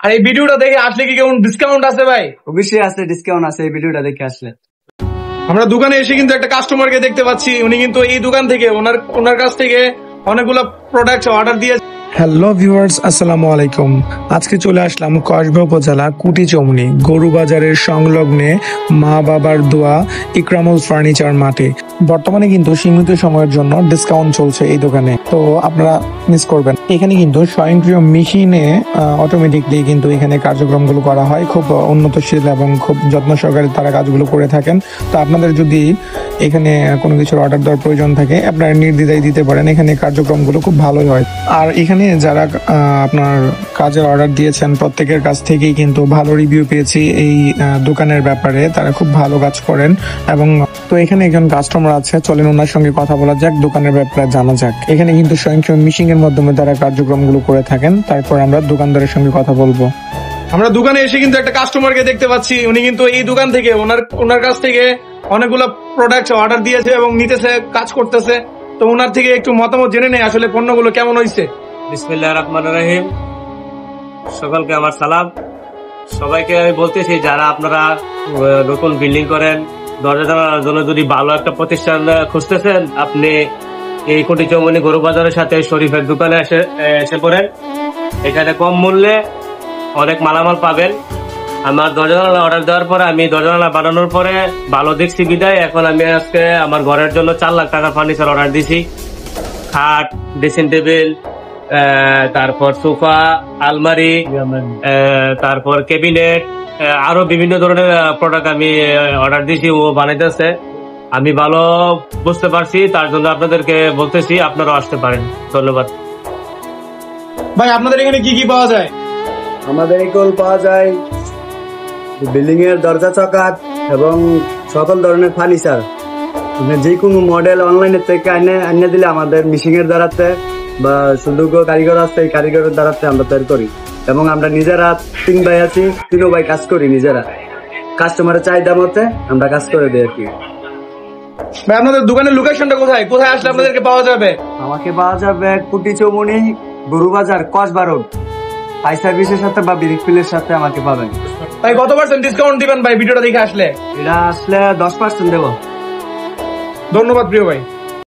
আর এই ভিডিওটা দেখে আসলে কি কেমন ডিসকাউন্ট আছে ভাই? অবশ্যই আছে, ডিসকাউন্ট আছে এই ভিডিওটা দেখে আসলে। আমরা দোকানে এসে কিন্তু একটা কাস্টমারকে দেখতে পাচ্ছি, উনি কিন্তু এই দোকান থেকে ওনার কাছ থেকে অনেকগুলো প্রোডাক্ট অর্ডার দিয়েছে। হ্যালো ভিউয়ার্স, আসসালামু আলাইকুম। আজকে চলে আসলাম কসবা উপজেলা কুটিচমনি গরু বাজারের সংলগ্নে মা বাবার দোয়া ইকরামুল ফার্নিচার মাঠে। বর্তমানে কিন্তু সীমিত সময়ের জন্য ডিসকাউন্ট চলছে এই দোকানে, তো আপনারা মিস করবেন। এখানে কিন্তু স্বয়ংক্রিয় মেশিনে অটোমেটিকলি কিন্তু এখানে কার্যক্রমগুলো করা হয়। খুব উন্নতশীল এবং খুব যত্ন সহকারে তারা কাজগুলো করে থাকেন। তো আপনাদের যদি এখানে কোনো কিছুর অর্ডার দেওয়ার প্রয়োজন থাকে আপনারা নির্দ্বিধায় দিতে পারেন। এখানে কার্যক্রমগুলো খুব ভালোই হয়। আর এখানে যারা আপনার কাজের অর্ডার দিয়েছেন প্রত্যেকের কাছ থেকেই কিন্তু ভালো রিভিউ পেয়েছি এই দোকানের ব্যাপারে। তারা খুব ভালো কাজ করেন। এবং তো এখানে একজন কাস্টমার আছে, চলেন ওনার সঙ্গে কথা বলা যাক, দোকানের ব্যাপারে জানা যাক। এখানে কিন্তু স্বয়ংক্রিয় মেশিন এর মাধ্যমে তারা কার্যক্রমগুলো করে থাকেন। তারপর আমরা দোকানদারের সঙ্গে কথা বলবো। আমরা দোকানে এসে কিন্তু একটা কাস্টমারকে দেখতে পাচ্ছি, উনি কিন্তু এই দোকান থেকে ওনার কাছ থেকে অনেকগুলো প্রোডাক্ট অর্ডার দিয়েছে এবং নিতেছে, কাজ করতেছে। তো ওনার থেকে একটু মতামত জেনে নেই আসলে পণ্যগুলো কেমন হয়েছে। বিসমিল্লাহির রহমানির রহিম। সকলকে আমার সালাম। সবাইকে আমি বলতেছি, যারা আপনারা নতুন বিল্ডিং করেন, দরজা জানালার জন্য যদি ভালো একটা প্রতিষ্ঠান খুঁজতেছেন, আপনি এই কুটিচমনি গরু বাজারের সাথে শরীফের দোকানে এসে পড়েন। এখানে কম মূল্যে অনেক মালামাল পাবেন। আমার দরজা জানালা অর্ডার দেওয়ার পরে, আমি দরজা জানালা বানানোর পরে ভালো দেখছি বিদায় এখন আমি আজকে আমার ঘরের জন্য 4 লাখ টাকার ফার্নিচার অর্ডার দিছি। খাট, ড্রেসিং টেবিল, তারপর সোফা, আলমারি, তারপর ক্যাবিনেট, আরো বিভিন্ন ধরনের প্রোডাক্ট আমি অর্ডার দিয়েছি, ও বানাইতেছে। আমি ভালো বুঝতে পারছি, তার জন্য আপনাদেরকে বলতেছি আপনারাও আসতে পারেন। ধন্যবাদ ভাই। আপনাদের এখানে কি কি পাওয়া যায়? আমাদের এখানে পাওয়া যায় বিল্ডিং এর দরজা চকাট এবং সকল ধরনের ফার্নিচার। যে কোনো মডেল অনলাইনের থেকে আনিয়ে দিলে আমাদের মেশিন এর দ্বারাতে বা সুযোগ্য কারিগর আছে, এই কারিগরের দ্বারাতে আমরা তৈরি করি। এবং আমরা নিজেরা 3 ভাই আছি, 3 ভাই কাজ করি নিজেরা। কাস্টমারের চাহিদা মতে আমরা কাজ করে দিই আর কি। ভাই আপনাদের দোকানের লোকেশনটা কোথায়? কোথায় আসলে আপনাদেরকে পাওয়া যাবে? আমাকে পাওয়া যাবে কুটিচমনি গরু বাজার কসবা রোড, হাই সার্ভিসের সাথে বা ব্রিকফিলের সাথে আমাকে পাবেন। ভাই কত % ডিসকাউন্ট দিবেন ভাই ভিডিওটা দেখে আসলে? এটা আসলে 10% দেবো। ধন্যবাদ প্রিয় ভাই।